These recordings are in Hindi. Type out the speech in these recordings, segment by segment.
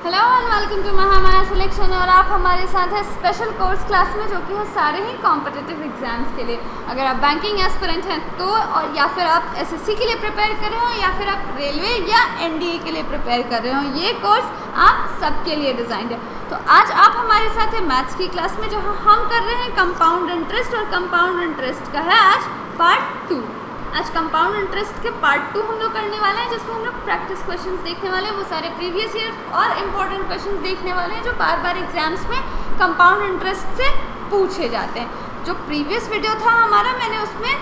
Hello and welcome to Mahamaya selection. और आप हमारे साथ हैं स्पेशल कोर्स क्लास में, जो कि है सारे ही कॉम्पिटिटिव एग्जाम्स के लिए। अगर आप बैंकिंग एस्पिरेंट हैं तो, और या फिर आप एसएससी के लिए प्रिपेयर कर रहे हो, या फिर आप रेलवे या एनडीए के लिए प्रिपेयर कर रहे हो, ये कोर्स आप सबके लिए डिज़ाइंड है। तो आज आप हमारे साथ हैं मैथ्स की क्लास में, जहाँ हम कर रहे हैं कंपाउंड इंटरेस्ट, और कंपाउंड इंटरेस्ट का है आज पार्ट 2। आज कंपाउंड इंटरेस्ट के पार्ट 2 हम लोग करने वाले हैं, जिसमें हम लोग प्रैक्टिस क्वेश्चंस देखने वाले हैं। वो सारे प्रीवियस ईयर और इम्पोर्टेंट क्वेश्चंस देखने वाले हैं, जो बार बार एग्जाम्स में कंपाउंड इंटरेस्ट से पूछे जाते हैं। जो प्रीवियस वीडियो था हमारा, मैंने उसमें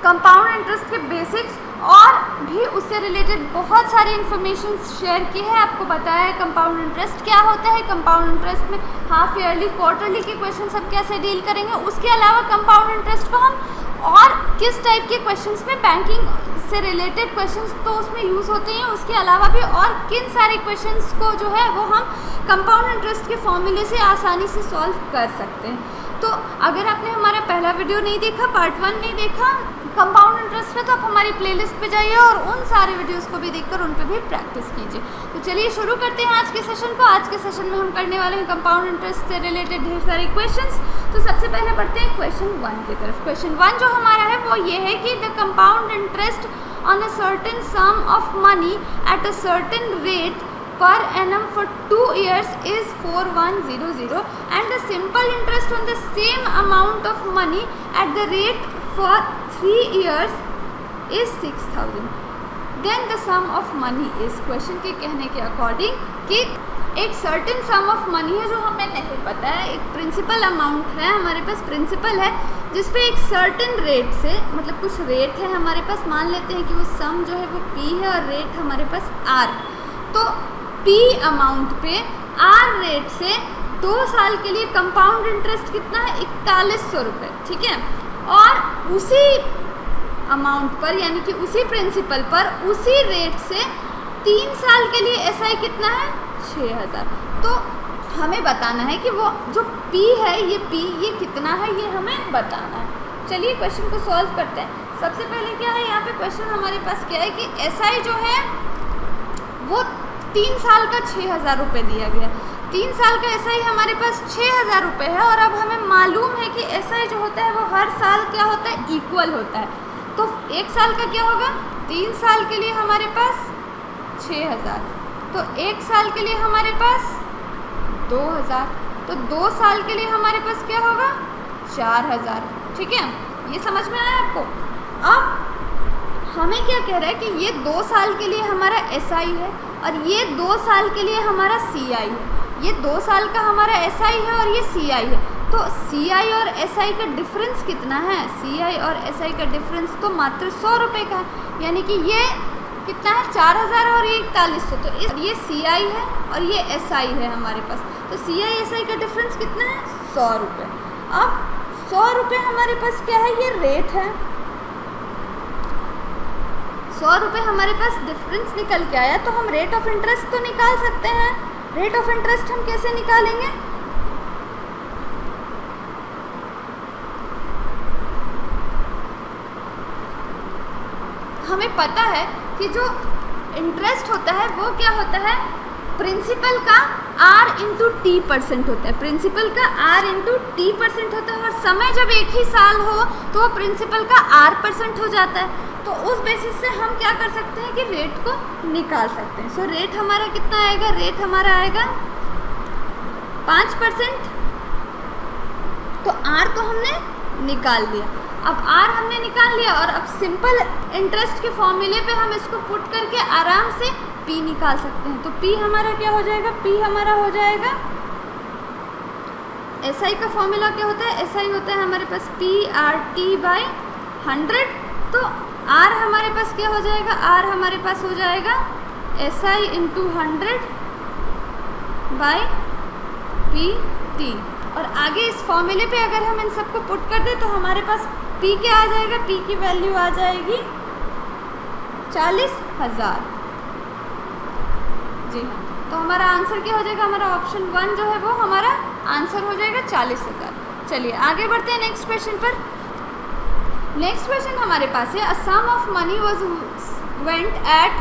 कंपाउंड इंटरेस्ट के बेसिक्स और भी उससे रिलेटेड बहुत सारी इन्फॉर्मेशन शेयर की है। आपको बताया है कंपाउंड इंटरेस्ट क्या होता है, कंपाउंड इंटरेस्ट में हाफ ईयरली, क्वार्टरली के क्वेश्चन सब कैसे डील करेंगे। उसके अलावा कंपाउंड इंटरेस्ट को हम और किस टाइप के क्वेश्चंस में, बैंकिंग से रिलेटेड क्वेश्चंस तो उसमें यूज़ होते हैं, उसके अलावा भी और किन सारे क्वेश्चंस को जो है वो हम कंपाउंड इंटरेस्ट के फॉर्मूले से आसानी से सॉल्व कर सकते हैं। तो अगर आपने हमारा पहला वीडियो नहीं देखा, पार्ट 1 नहीं देखा कंपाउंड इंटरेस्ट में, तो आप हमारी प्लेलिस्ट पे जाइए और उन सारे वीडियोस को भी देखकर उन पे भी प्रैक्टिस कीजिए। तो चलिए शुरू करते हैं आज के सेशन को। आज के सेशन में हम करने वाले हैं कंपाउंड इंटरेस्ट से रिलेटेड ढेर सारे क्वेश्चंस। तो सबसे पहले बढ़ते हैं क्वेश्चन 1 की तरफ। क्वेश्चन 1 जो हमारा है वो ये है कि the compound interest on a certain some of money at a certain rate per annum for 2 years is 4100 and the simple interest on the same amount of money at the rate for 3 years is 6000. Then the sum of money is, question के कहने के अकॉर्डिंग कि एक सर्टेन सम ऑफ मनी है जो हमें नहीं पता है, एक प्रिंसिपल अमाउंट है हमारे पास, प्रिंसिपल है जिसपे एक सर्टेन रेट से, मतलब कुछ रेट है हमारे पास, मान लेते हैं कि वो सम जो है वो P है और रेट हमारे पास R। तो P अमाउंट पे R रेट से 2 साल के लिए कंपाउंड इंटरेस्ट कितना है, 4100 रुपये, ठीक है। और उसी अमाउंट पर, यानी कि उसी प्रिंसिपल पर, उसी रेट से 3 साल के लिए एसआई कितना है, 6000। तो हमें बताना है कि वो जो P है, ये P ये कितना है, ये हमें बताना है। चलिए क्वेश्चन को सॉल्व करते हैं। सबसे पहले क्या है, यहाँ पे क्वेश्चन हमारे पास क्या है कि एसआई जो है वो 3 साल का 6000 रुपये दिया गया। 3 साल का एसआई हमारे पास 6000 रुपये है, और अब हमें मालूम है कि एसआई जो होता है वो हर साल क्या होता है, इक्वल होता है। तो 1 साल का क्या होगा, 3 साल के लिए हमारे पास 6000, तो 1 साल के लिए हमारे पास 2000, तो 2 साल के लिए हमारे पास क्या होगा, 4000, ठीक है। ये समझ में आया आपको। अब हमें क्या कह रहा है कि ये 2 साल के लिए हमारा एसआई है और ये 2 साल के लिए हमारा सीआई है। ये 2 साल का हमारा एसआई है और ये सीआई है। तो सीआई और एसआई का डिफरेंस कितना है, सीआई और एसआई का डिफरेंस तो मात्र 100 रुपये का है, यानी कि ये कितना है, 4000 और ये 4100। तो ये सीआई है और ये एसआई है हमारे पास। तो सीआई एसआई का डिफरेंस कितना है, 100 रुपये। अब 100 रुपये हमारे पास क्या है, ये रेट है। 100 रुपये हमारे पास डिफरेंस निकल के आया, तो हम रेट ऑफ इंटरेस्ट तो निकाल सकते हैं। रेट ऑफ इंटरेस्ट हम कैसे निकालेंगे, हमें पता है कि जो इंटरेस्ट होता है वो क्या होता है, प्रिंसिपल का R इंटू टी परसेंट होता है। प्रिंसिपल का R इंटू टी परसेंट होता है, और समय जब एक ही साल हो तो वो प्रिंसिपल का R% हो जाता है। तो उस बेसिस से हम क्या कर सकते हैं कि रेट को निकाल सकते हैं। सो रेट हमारा कितना आएगा, रेट हमारा आएगा 5%। तो R तो हमने निकाल दिया। अब R हमने निकाल लिया, और अब सिंपल इंटरेस्ट के फॉर्मूले पे हम इसको पुट करके आराम से P निकाल सकते हैं। तो P हमारा क्या हो जाएगा, P हमारा हो जाएगा, SI का फॉर्मूला क्या होता है, SI होता है हमारे पास PRT/100। तो R हमारे पास क्या हो जाएगा, R हमारे पास हो जाएगा SI इंटू 100/PT। और आगे इस फॉर्मूले पे अगर हम इन सबको पुट कर दें तो हमारे पास P क्या आ जाएगा, P की वैल्यू आ जाएगी 40000। जी हाँ, तो हमारा आंसर क्या हो जाएगा, हमारा ऑप्शन 1 जो है वो हमारा आंसर हो जाएगा 40000। चलिए आगे बढ़ते हैं नेक्स्ट क्वेश्चन पर। नेक्स्ट क्वेश्चन हमारे पास है, a sum of money was went at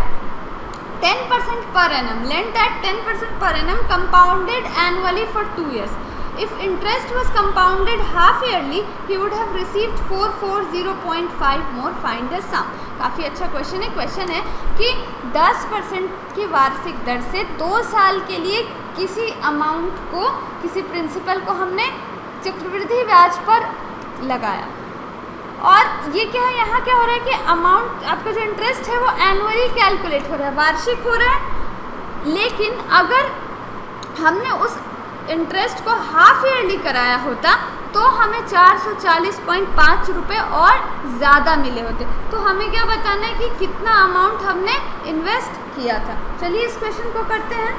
10% per annum, lent at 10% per annum compounded annually for 2 years. If interest was compounded half yearly, he would have received 440.5 more. Find the sum. काफ़ी अच्छा क्वेश्चन है। क्वेश्चन है कि 10% की वार्षिक दर से 2 साल के लिए किसी अमाउंट को, किसी प्रिंसिपल को हमने चक्रवृद्धि ब्याज पर लगाया, और ये क्या है, यहाँ क्या हो रहा है कि अमाउंट, आपका जो इंटरेस्ट है वो एनुअली कैलकुलेट हो रहा है, वार्षिक हो रहा है। लेकिन अगर हमने उस इंटरेस्ट को हाफ ईयरली कराया होता तो हमें 440.5 रुपये और ज़्यादा मिले होते। तो हमें क्या बताना है कि कितना अमाउंट हमने इन्वेस्ट किया था। चलिए इस क्वेश्चन को करते हैं।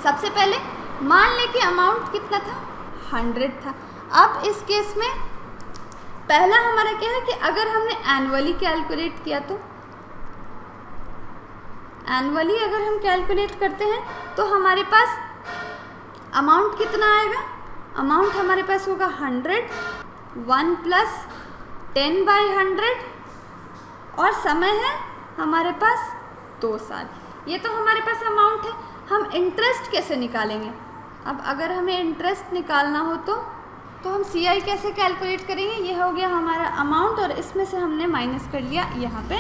सबसे पहले मान लें कि अमाउंट कितना था, 100 था। अब इस केस में पहला हमारा क्या है कि अगर हमने एनुअली कैलकुलेट किया तो एनुअली अगर हम कैलकुलेट करते हैं तो हमारे पास अमाउंट कितना आएगा, अमाउंट हमारे पास होगा 100, 1 + 10/100 और समय है हमारे पास 2 साल। ये तो हमारे पास अमाउंट है। हम इंटरेस्ट कैसे निकालेंगे? अब अगर हमें इंटरेस्ट निकालना हो तो हम CI कैसे कैलकुलेट करेंगे? ये हो गया हमारा अमाउंट और इसमें से हमने माइनस कर लिया यहाँ पे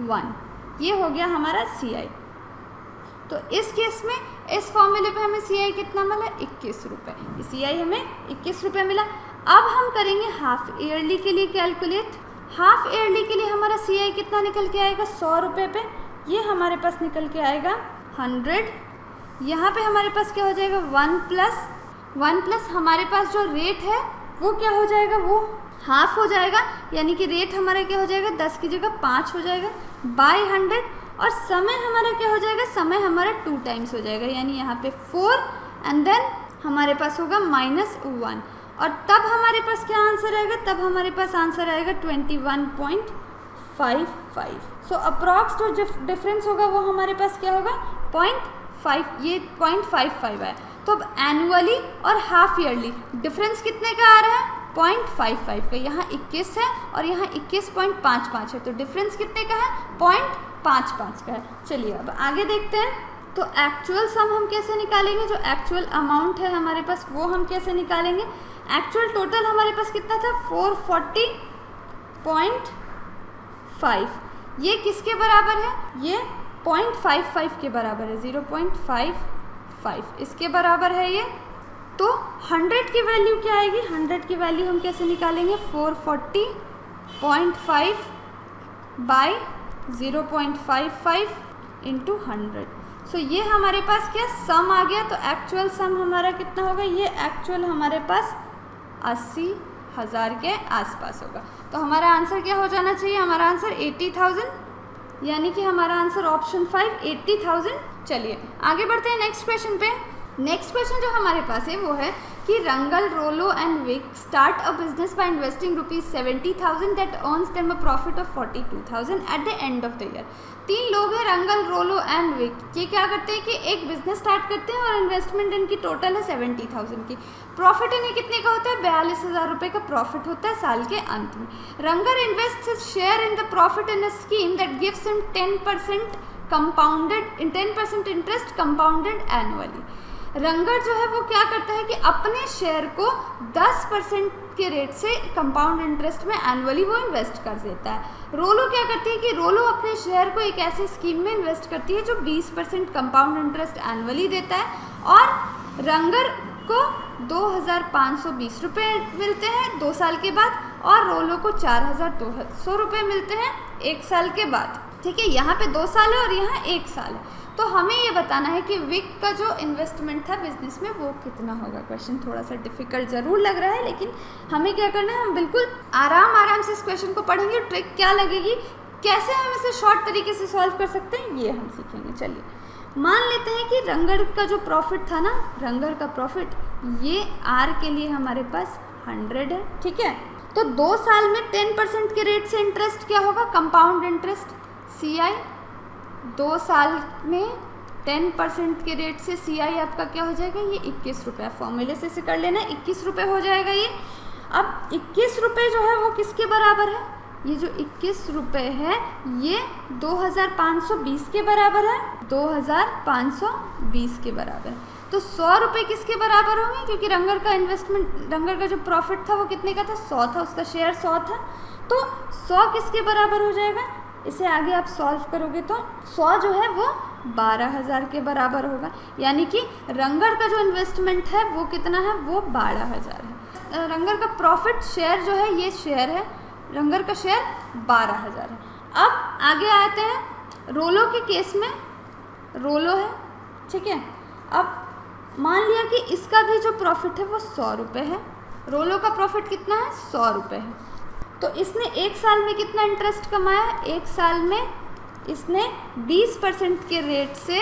1, ये हो गया हमारा CI। तो इस केस में इस फॉर्मूले पे हमें CI कितना मिला, 21 रुपये। CI हमें 21 रुपये मिला। अब हम करेंगे हाफ ईयरली के लिए कैलकुलेट। हाफ ईयरली के लिए हमारा CI कितना निकल के आएगा, 100 रुपये पे। ये हमारे पास निकल के आएगा 100। यहाँ पे हमारे पास क्या हो जाएगा, 1 प्लस हमारे पास जो रेट है वो क्या हो जाएगा, वो हाफ हो जाएगा, यानी कि रेट हमारा क्या हो जाएगा, 10 की जगह 5 हो जाएगा बाय 100। और समय हमारा क्या हो जाएगा, समय हमारा 2 टाइम्स हो जाएगा, यानी यहाँ पे 4 एंड देन हमारे पास होगा -1। और तब हमारे पास क्या आंसर आएगा, तब हमारे पास आंसर आएगा 21.55। सो अप्रॉक्स जो डिफरेंस होगा वो हमारे पास क्या होगा, 0.5, ये 0.55 है। तो अब एनुअली और हाफ ईयरली डिफरेंस कितने का आ रहा है, 0.55 का। यहाँ 21 है और यहाँ 21.55 है, तो डिफरेंस कितने का है, 0.55 का है। चलिए अब आगे देखते हैं। तो एक्चुअल सम हम कैसे निकालेंगे, जो एक्चुअल अमाउंट है हमारे पास वो हम कैसे निकालेंगे। एक्चुअल टोटल हमारे पास कितना था, 440.5। ये किसके बराबर है, ये 0.55 के बराबर है, 0.55 इसके बराबर है ये। तो 100 की वैल्यू क्या आएगी, 100 की वैल्यू हम कैसे निकालेंगे, 440.5 बाय 0.55 इंटू 100। सो ये हमारे पास क्या सम आ गया। तो एक्चुअल सम हमारा कितना होगा, ये एक्चुअल हमारे पास 80,000 के आसपास होगा। तो हमारा आंसर क्या हो जाना चाहिए, हमारा आंसर 80,000, यानी कि हमारा आंसर ऑप्शन 5 80,000। चलिए आगे बढ़ते हैं नेक्स्ट क्वेश्चन पे। नेक्स्ट क्वेश्चन जो हमारे पास है वो है कि Rangal, Rolo and Vick start a business by investing ₹70,000 that earns them a profit of 42,000 at the end of the year. 3 लोग हैं, रंगल, रोलो एंड विक। ये क्या करते हैं कि एक बिजनेस स्टार्ट करते हैं और इन्वेस्टमेंट इनकी टोटल है 70,000 की। प्रॉफिट इन्हें कितने का होता है, 42,000 रुपये का प्रॉफिट होता है साल के अंत में। Ranger invest his share in the profit in a scheme that gives him 10% interest compounded annually. Ranger जो है वो क्या करता है कि अपने शेयर को 10% के रेट से कंपाउंड इंटरेस्ट में एनुअली वो इन्वेस्ट कर देता है। रोलो क्या करती है कि रोलो अपने शेयर को एक ऐसे स्कीम में इन्वेस्ट करती है जो 20% कंपाउंड इंटरेस्ट एनुअली देता है, और रंगर को 2,520 रुपये मिलते हैं 2 साल के बाद, और रोलो को 4,200 रुपये मिलते हैं 1 साल के बाद। ठीक है, यहाँ पे 2 साल है और यहाँ 1 साल है। तो हमें ये बताना है कि विक का जो इन्वेस्टमेंट था बिजनेस में वो कितना होगा। क्वेश्चन थोड़ा सा डिफिकल्ट ज़रूर लग रहा है, लेकिन हमें क्या करना है, हम बिल्कुल आराम से इस क्वेश्चन को पढ़ेंगे। ट्रिक क्या लगेगी, कैसे हम इसे शॉर्ट तरीके से सॉल्व कर सकते हैं, ये हम सीखेंगे। चलिए मान लेते हैं कि रंगर का जो प्रॉफिट था ना, रंगर का प्रॉफिट ये आर के लिए हमारे पास 100 है। ठीक है, तो 2 साल में 10% के रेट से इंटरेस्ट क्या होगा, कंपाउंड इंटरेस्ट CI। 2 साल में 10% के रेट से CI आपका क्या हो जाएगा, ये 21 रुपये। फॉर्मूले से कर लेना, 21 रुपये हो जाएगा ये। अब 21 रुपये जो है वो किसके बराबर है, ये जो 21 रुपये है ये 2520 के बराबर है, 2520 के बराबर है। तो 100 रुपये किसके बराबर होंगे, क्योंकि रंगर का इन्वेस्टमेंट, रंगर का जो प्रॉफिट था वो कितने का था, 100 था, उसका शेयर 100 था। तो 100 किसके बराबर हो जाएगा, इसे आगे आप सॉल्व करोगे तो 100 जो है वो 12,000 के बराबर होगा। यानी कि रंगर का जो इन्वेस्टमेंट है वो कितना है, वो 12,000 है। रंगर का प्रॉफिट शेयर जो है, ये शेयर है, रंगर का शेयर 12,000 है। अब आगे आते हैं रोलो के केस में, रोलो है, ठीक है। अब मान लिया कि इसका भी जो प्रॉफिट है वो 100 रुपये है, रोलो का प्रॉफिट कितना है, 100 रुपये है। तो इसने एक साल में कितना इंटरेस्ट कमाया, एक साल में इसने 20% के रेट से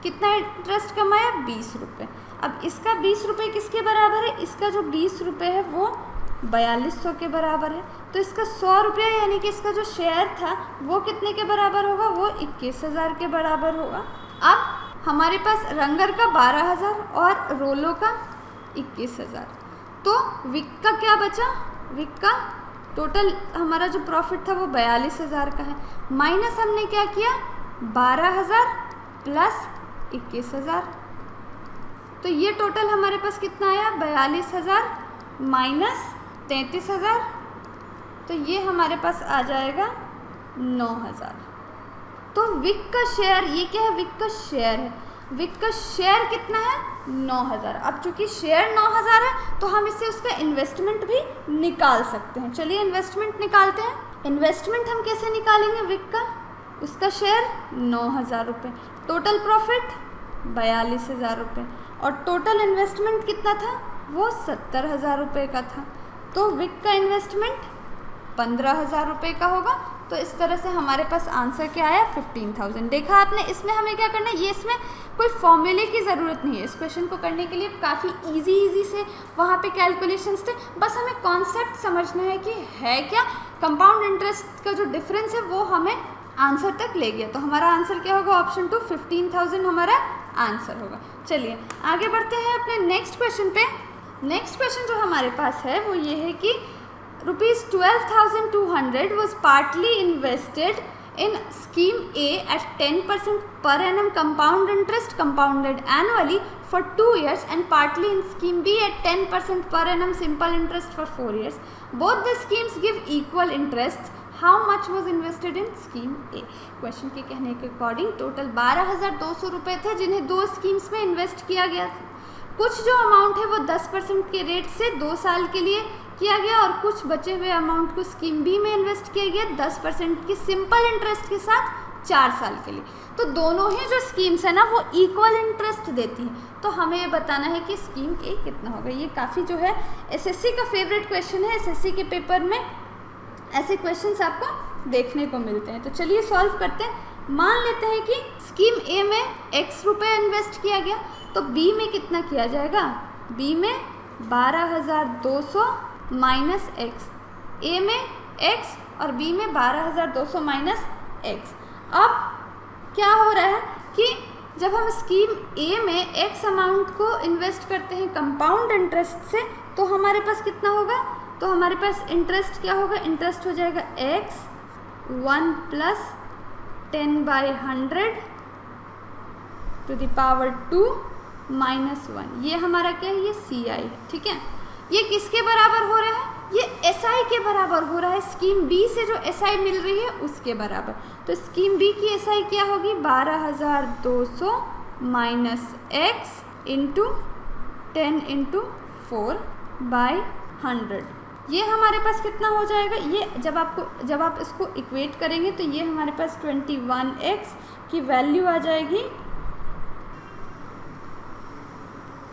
कितना इंटरेस्ट कमाया, 20 रुपये। अब इसका 20 रुपये किसके बराबर है, इसका जो 20 रुपये है वो 4200 के बराबर है। तो इसका 100 रुपये यानी कि इसका जो शेयर था वो कितने के बराबर होगा, वो 21,000 के बराबर होगा। अब हमारे पास रंगर का 12,000 और रोलो का 21,000। तो विक का क्या बचा, विक का टोटल हमारा जो प्रॉफिट था वो 42,000 का है, माइनस हमने क्या किया 12,000 प्लस 21,000। तो ये टोटल हमारे पास कितना आया, 42,000 माइनस 33,000। तो ये हमारे पास आ जाएगा 9,000। तो विक का शेयर, ये क्या है, विक का शेयर है, विक का शेयर कितना है, 9,000। अब चूंकि शेयर 9,000 है तो हम इससे उसका इन्वेस्टमेंट भी निकाल सकते हैं। चलिए इन्वेस्टमेंट निकालते हैं। इन्वेस्टमेंट हम कैसे निकालेंगे, विक का, उसका शेयर 9,000 रुपये, टोटल प्रॉफिट 42,000 रुपये और टोटल इन्वेस्टमेंट कितना था, वो 70,000 रुपये का था। तो विक का इन्वेस्टमेंट 15,000 रुपये का होगा। तो इस तरह से हमारे पास आंसर क्या आया, 15,000। देखा आपने, इसमें हमें क्या करना है, ये इसमें कोई फॉर्मूले की ज़रूरत नहीं है। इस क्वेश्चन को करने के लिए काफ़ी इजी से वहाँ पे कैलकुलेशंस थे, बस हमें कॉन्सेप्ट समझना है कि है क्या। कंपाउंड इंटरेस्ट का जो डिफरेंस है वो हमें आंसर तक ले गया। तो हमारा आंसर क्या होगा, ऑप्शन 2 15,000 हमारा आंसर होगा। चलिए आगे बढ़ते हैं अपने नेक्स्ट क्वेश्चन पे। नेक्स्ट क्वेश्चन जो हमारे पास है वो ये है कि ₹12,200 was partly invested in scheme A at 10% per annum compound interest compounded annually for 2 years and partly in scheme B at 10% per annum simple interest for 4 years. Both the schemes give equal interest. How much was invested in scheme A? Question के कहने के अकॉर्डिंग टोटल 12,200 रुपये थे जिन्हें दो स्कीम्स में इन्वेस्ट किया गया था। कुछ जो अमाउंट है वो 10% के रेट से 2 साल के लिए किया गया और कुछ बचे हुए अमाउंट को स्कीम बी में इन्वेस्ट किया गया 10% की सिंपल इंटरेस्ट के साथ 4 साल के लिए। तो दोनों ही जो स्कीम्स है ना वो इक्वल इंटरेस्ट देती हैं। तो हमें ये बताना है कि स्कीम ए कितना होगा। ये काफ़ी जो है एसएससी का फेवरेट क्वेश्चन है। एसएससी के पेपर में ऐसे क्वेश्चंस आपको देखने को मिलते हैं। तो चलिए सॉल्व करते हैं। मान लेते हैं कि स्कीम ए में x रुपये इन्वेस्ट किया गया, तो बी में कितना किया जाएगा, बी में 12,200 माइनस एक्स, ए में x और बी में 12,200 माइनस एक्स। अब क्या हो रहा है कि जब हम स्कीम ए में x अमाउंट को इन्वेस्ट करते हैं कंपाउंड इंटरेस्ट से, तो हमारे पास कितना होगा, तो हमारे पास इंटरेस्ट क्या होगा, इंटरेस्ट हो जाएगा x 1 plus 10/100 to the power 2 minus 1। ये हमारा क्या है, ये सी आई है, ठीक है। ये किसके बराबर हो रहा है, ये एस आई के बराबर हो रहा है। स्कीम बी से जो एस आई मिल रही है उसके बराबर। तो स्कीम बी की एस आई क्या होगी, 12,200 माइनस एक्स इंटू 10 इंटू 4/100। ये हमारे पास कितना हो जाएगा, ये जब आप इसको इक्वेट करेंगे तो ये हमारे पास 21x की वैल्यू आ जाएगी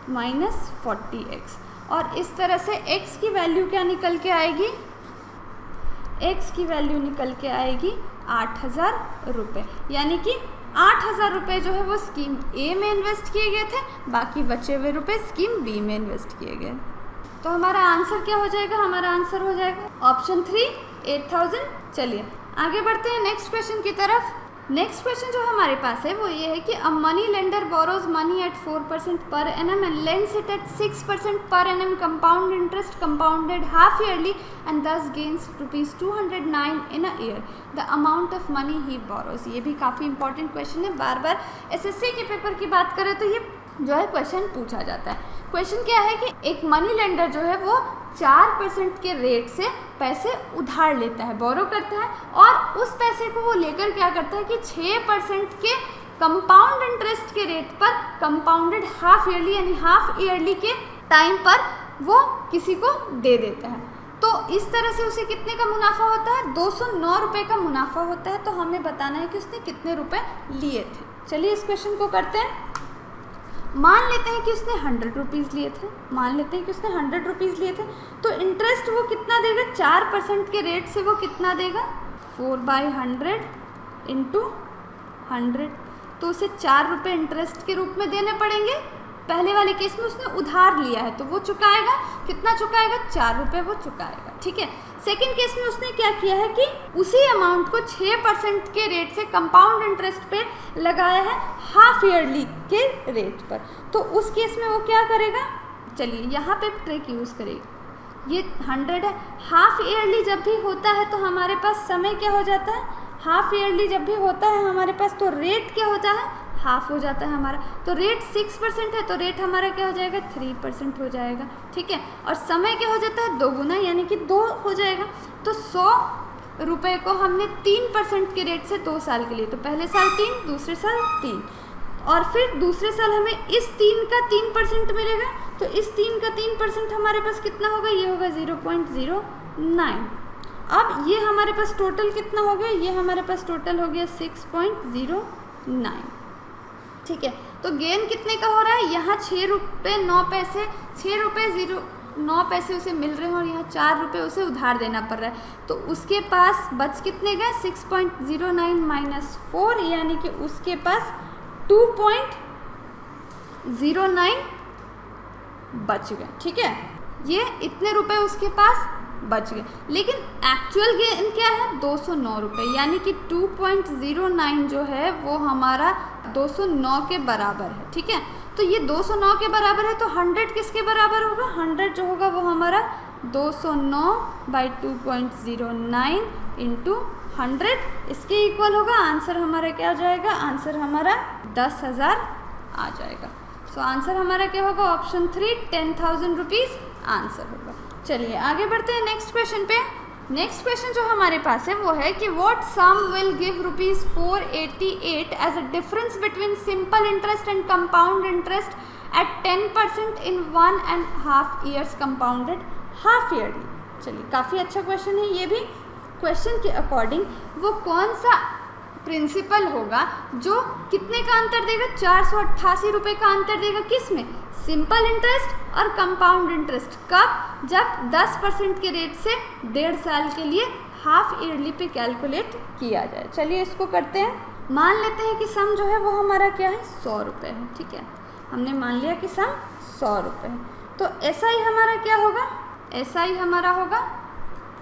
माइनस 40x। और इस तरह से x की वैल्यू क्या निकल के आएगी, x की वैल्यू निकल के आएगी 8,000 रुपये। यानी कि 8,000 रुपये जो है वो स्कीम ए में इन्वेस्ट किए गए थे, बाकी बचे हुए रुपये स्कीम बी में इन्वेस्ट किए गए। तो हमारा आंसर क्या हो जाएगा, हमारा आंसर हो जाएगा ऑप्शन 3 8,000। चलिए आगे बढ़ते हैं नेक्स्ट क्वेश्चन की तरफ। नेक्स्ट क्वेश्चन जो हमारे पास है वो ये है कि a money lender borrows money at 4% per annum and lends it at 6% per annum compound interest compounded half yearly and thus gains ₹209 in a year the amount of money he borrows. ये भी काफ़ी इंपॉर्टेंट क्वेश्चन है, बार बार एसएससी के पेपर की बात करें तो ये जो है क्वेश्चन पूछा जाता है। क्वेश्चन क्या है कि एक मनी लेंडर जो है वो 4% के रेट से पैसे उधार लेता है, बोरो करता है, और उस पैसे को वो लेकर क्या करता है कि 6% के कंपाउंड इंटरेस्ट के रेट पर कंपाउंडेड हाफ ईयरली यानी हाफ ईयरली के टाइम पर वो किसी को दे देता है। तो इस तरह से उसे कितने का मुनाफा होता है? 209 रुपये का मुनाफा होता है। तो हमें बताना है कि उसने कितने रुपए लिए थे। चलिए इस क्वेश्चन को करते हैं। मान लेते हैं कि उसने 100 रुपीज़ लिए थे, मान लेते हैं कि उसने 100 रुपीज़ लिए थे, तो इंटरेस्ट वो कितना देगा? 4% के रेट से वो कितना देगा? 4/100 इंटू 100, तो उसे 4 रुपये इंटरेस्ट के रूप में देने पड़ेंगे। पहले वाले केस में उसने उधार लिया है तो वो चुकाएगा, कितना चुकाएगा? 4 रुपये वो चुकाएगा, ठीक है। सेकंड केस में उसने क्या किया है कि उसी अमाउंट को 6% के रेट से कंपाउंड इंटरेस्ट पे लगाया है हाफ ईयरली के रेट पर, तो उस केस में वो क्या करेगा? चलिए यहाँ पे ट्रिक यूज़ करेगा। ये 100 है, हाफ ईयरली जब भी होता है तो हमारे पास समय क्या हो जाता है? हाफ ईयरली जब भी होता है हमारे पास तो रेट क्या होता है? हाफ हो जाता है हमारा। तो रेट 6% है तो रेट हमारा क्या हो जाएगा? 3% हो जाएगा, ठीक है। और समय क्या हो जाता है? 2 गुना यानी कि 2 हो जाएगा। तो 100 रुपये को हमने 3% के रेट से 2 साल के लिए, तो पहले साल 3, दूसरे साल 3, और फिर दूसरे साल हमें इस 3 का 3% मिलेगा। तो इस 3 का 3% हमारे पास कितना होगा? ये होगा 0.09। अब ये हमारे पास टोटल कितना हो गया? ये हमारे पास टोटल हो गया 6.09, ठीक है। तो गेन कितने का हो रहा है? यहाँ 6 रुपये 9 पैसे, 6 रुपये 9 पैसे उसे मिल रहे हैं और यहाँ 4 रुपये उसे उधार देना पड़ रहा है। तो उसके पास बच कितने गए? 6.09 माइनस 4, यानी कि उसके पास 2.09 बच गए, ठीक है। ये इतने रुपए उसके पास बच गए, लेकिन एक्चुअल गेन क्या है? 209 रुपये, यानी कि 2.09 जो है वो हमारा 209 के बराबर है, ठीक है। तो ये 209 के बराबर है तो 100 किसके बराबर होगा? 100 जो होगा वो हमारा 209/2.09 इंटू 100 इसके इक्वल होगा। आंसर हमारा क्या हो जाएगा? आंसर हमारा 10,000 आ जाएगा। सो आंसर हमारा क्या होगा? ऑप्शन 3 10,000 रुपीज़ आंसर होगा। चलिए आगे बढ़ते हैं नेक्स्ट क्वेश्चन पे। नेक्स्ट क्वेश्चन जो हमारे पास है वो है कि what sum will give ₹488 as a difference between simple interest and compound interest at 10% in 1.5 years compounded half yearly. चलिए काफ़ी अच्छा क्वेश्चन है ये भी। क्वेश्चन के अकॉर्डिंग वो कौन सा प्रिंसिपल होगा जो कितने का अंतर देगा? 488 रुपये का अंतर देगा। किस में? सिंपल इंटरेस्ट और कंपाउंड इंटरेस्ट। कब? जब 10% के रेट से 1.5 साल के लिए हाफ ईयरली पे कैलकुलेट किया जाए। चलिए इसको करते हैं। मान लेते हैं कि सम जो है वो हमारा क्या है? 100 रुपये है, ठीक है। हमने मान लिया कि सम 100 रुपये है। तो SI हमारा क्या होगा? SI हमारा होगा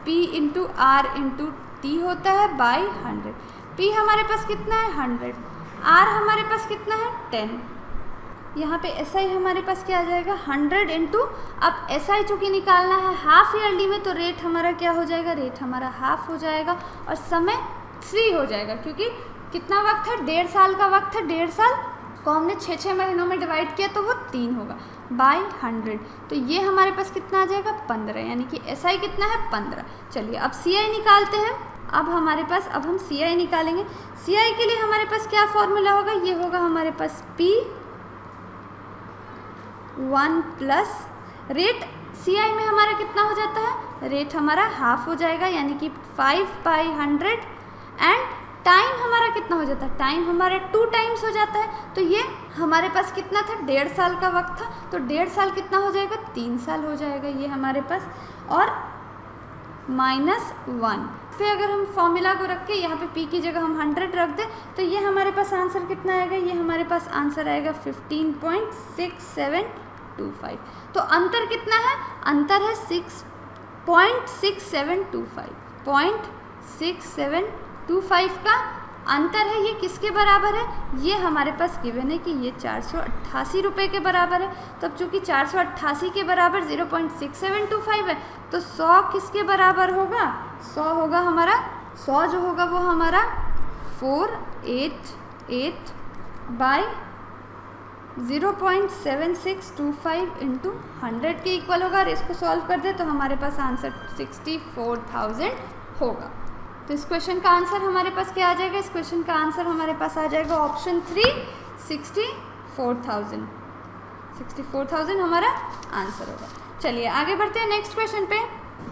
P into R into T होता है बाई 100। P हमारे पास कितना है? 100। R हमारे पास कितना है? 10। यहाँ पे SI हमारे पास क्या आ जाएगा? 100 इंटू, अब SI चूँकि निकालना है हाफ ईयरली में तो रेट हमारा क्या हो जाएगा? रेट हमारा हाफ हो जाएगा और समय 3 हो जाएगा, क्योंकि कितना वक्त है? 1.5 साल का वक्त है। 1.5 साल को हमने 6 महीनों में डिवाइड किया तो वो 3 होगा बाई 100। तो ये हमारे पास कितना आ जाएगा? 15, यानी कि SI कितना है? 15। चलिए अब CI निकालते हैं। अब हमारे पास, अब हम CI निकालेंगे। CI के लिए हमारे पास क्या फॉर्मूला होगा? ये होगा हमारे पास P1 प्लस रेट। CI में हमारा कितना हो जाता है? रेट हमारा हाफ हो जाएगा, यानी कि 5/100। एंड टाइम हमारा कितना हो जाता है? टाइम हमारा 2 टाइम्स हो जाता है। तो ये हमारे पास कितना था? 1.5 साल का वक्त था, तो 1.5 साल कितना हो जाएगा? 3 साल हो जाएगा ये हमारे पास। और -1 पे अगर हम फॉर्मूला को रख के यहाँ पे P की जगह हम 100 रख दें तो ये हमारे पास आंसर कितना आएगा? ये हमारे पास आंसर आएगा 15.6725। तो अंतर कितना है? अंतर है 6.6725। 0.6725 का अंतर है ये किसके बराबर है, ये हमारे पास गिवन है कि ये 488 रुपये के बराबर है। तो अब चूँकि 488 के बराबर 0.6725 है तो 100 किसके बराबर होगा, 100 होगा हमारा, 100 जो होगा वो हमारा 488 बाई 0.7625 इंटू 100 के इक्वल होगा। और इसको सॉल्व कर दे तो हमारे पास आंसर 64,000 होगा। तो इस क्वेश्चन का आंसर हमारे पास क्या आ जाएगा, इस क्वेश्चन का आंसर हमारे पास आ जाएगा ऑप्शन 3 64,000। 64,000 हमारा आंसर होगा। चलिए आगे बढ़ते हैं नेक्स्ट क्वेश्चन पे।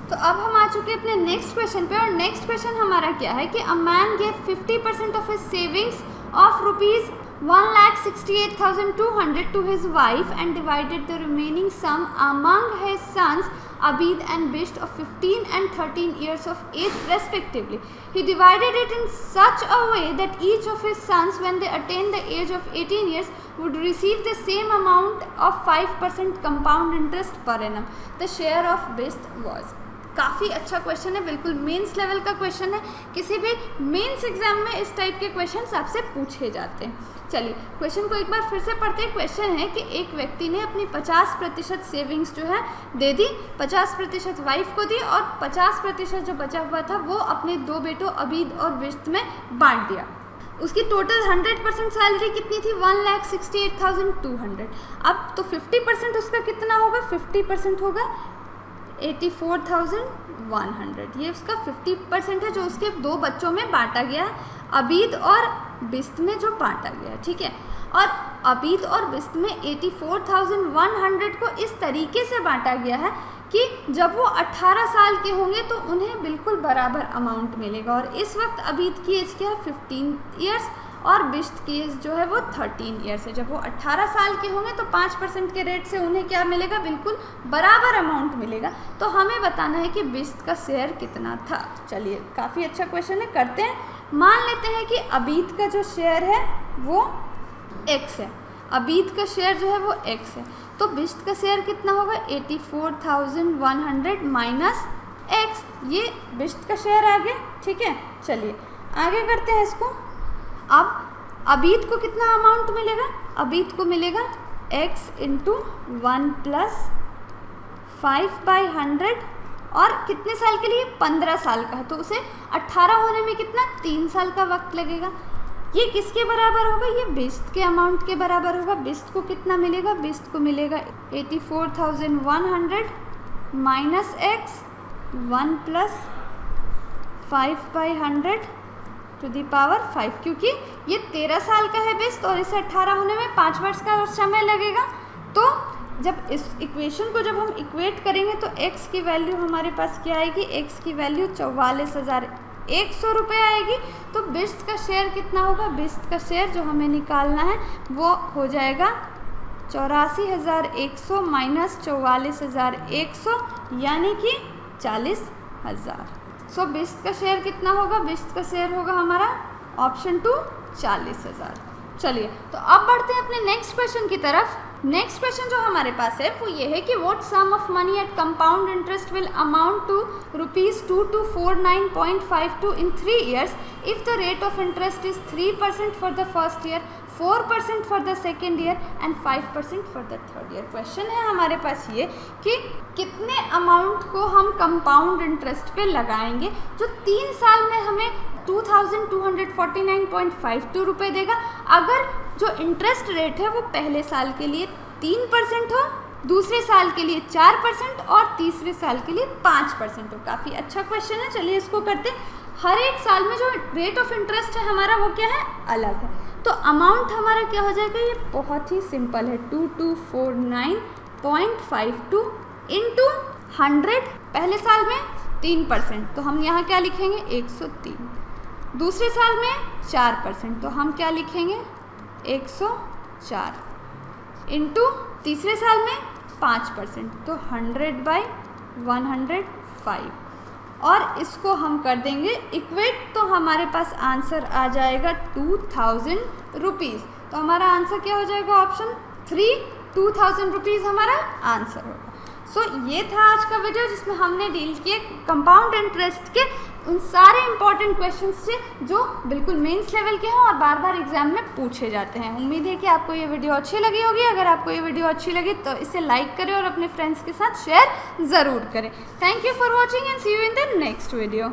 तो अब हम आ चुके हैं अपने नेक्स्ट क्वेश्चन पे और नेक्स्ट क्वेश्चन हमारा क्या है कि a man gave 50% of his savings of rupees 1,68,200 to his wife and divided the remaining sum among his sons Abid and Bisht of 15 and 13 years of age respectively. He divided it in such a way that each of his sons when they attained the age of 18 years would receive the same amount of 5% compound interest per annum. The share of Bisht was. काफ़ी अच्छा क्वेश्चन है, बिल्कुल मेंस लेवल का क्वेश्चन है। किसी भी मेंस एग्जाम में इस टाइप के क्वेश्चन आपसे पूछे जाते हैं। चलिए क्वेश्चन को एक बार फिर से पढ़ते हैं। क्वेश्चन है कि एक व्यक्ति ने अपनी 50% सेविंग्स जो है दे दी, 50% वाइफ को दी और 50% जो बचा हुआ था वो अपने 2 बेटों अबीद और बिश्त में बांट दिया। उसकी टोटल 100% सैलरी कितनी थी, 1,68,200। अब तो 50% उसका कितना होगा, 50% होगा 84,100। ये उसका 50% है जो उसके 2 बच्चों में बांटा गया है, अबीद और बिश्त में जो बांटा गया है, ठीक है। और अबीद और बिश्त में 84,100 को इस तरीके से बांटा गया है कि जब वो 18 साल के होंगे तो उन्हें बिल्कुल बराबर अमाउंट मिलेगा। और इस वक्त अबीद की एज क्या है, 15 ईयर्स और बिश्त की एज जो है वो 13 ईयर्स है। जब वो 18 साल के होंगे तो 5% के रेट से उन्हें क्या मिलेगा, बिल्कुल बराबर अमाउंट मिलेगा। तो हमें बताना है कि बिश्त का शेयर कितना था। चलिए काफ़ी अच्छा क्वेश्चन है, करते हैं। मान लेते हैं कि अबीद का जो शेयर है वो x है, अबीद का शेयर जो है वो x है, तो बिश्त का शेयर कितना होगा, 84,100 माइनस x। ये बिश्त का शेयर आ गया, ठीक है। चलिए आगे करते हैं इसको। अब अबीद को कितना अमाउंट मिलेगा, अबीद को मिलेगा x इंटू 1 + 5/100 और कितने साल के लिए, 15 साल का है, तो उसे 18 होने में कितना, 3 साल का वक्त लगेगा। ये किसके बराबर होगा, ये बिश्त के अमाउंट के बराबर होगा। बिश्त को कितना मिलेगा, बिश्त को मिलेगा 84,100 minus x 1 + 5/100 to the power 5, क्योंकि ये 13 साल का है बिश्त और इसे 18 होने में 5 वर्ष का समय लगेगा। तो जब इस इक्वेशन को जब हम इक्वेट करेंगे तो x की वैल्यू हमारे पास क्या आएगी, x की वैल्यू 44,100 रुपये आएगी। तो बिश्त का शेयर कितना होगा, बिश्त का शेयर जो हमें निकालना है वो हो जाएगा 84,100 माइनस 44,100 यानी कि 40,000। सो बिश्त का शेयर कितना होगा, बिश्त का शेयर होगा हमारा ऑप्शन 2 40,000। चलिए तो अब बढ़ते हैं अपने नेक्स्ट क्वेश्चन की तरफ। नेक्स्ट क्वेश्चन जो हमारे पास है वो ये है कि what sum of money at compound interest will amount to ₹2249.52 in 3 years if the rate of interest is 3% for the first year, 4% for the second year and 5% for the third year. Question है हमारे पास ये कि कितने अमाउंट को हम कंपाउंड इंटरेस्ट पे लगाएंगे जो 3 साल में हमें 2,249.52 रुपये देगा। अगर जो इंटरेस्ट रेट है वो पहले साल के लिए 3% हो, दूसरे साल के लिए 4% और तीसरे साल के लिए 5% हो। काफ़ी अच्छा क्वेश्चन है, चलिए इसको करते हैं। हर एक साल में जो रेट ऑफ इंटरेस्ट है हमारा वो क्या है, अलग है। तो अमाउंट हमारा क्या हो जाएगा, ये बहुत ही सिंपल है, 2249.52 इंटू 100। पहले साल में 3%, तो हम यहाँ क्या लिखेंगे 103। दूसरे साल में 4%, तो हम क्या लिखेंगे 104 इंटू तीसरे साल में 5%, तो 100/105 और इसको हम कर देंगे इक्वेट, तो हमारे पास आंसर आ जाएगा 2,000 रुपीज़। तो हमारा आंसर क्या हो जाएगा, ऑप्शन 3 2,000 रुपीज़ हमारा आंसर होगा। सो ये था आज का वीडियो जिसमें हमने डील किए कंपाउंड इंटरेस्ट के उन सारे इंपॉर्टेंट क्वेश्चंस से जो बिल्कुल मेंस लेवल के हैं और बार बार एग्जाम में पूछे जाते हैं। उम्मीद है कि आपको ये वीडियो अच्छी लगी होगी। अगर आपको ये वीडियो अच्छी लगी तो इसे लाइक करें और अपने फ्रेंड्स के साथ शेयर ज़रूर करें। Thank you for watching and see you in the next video.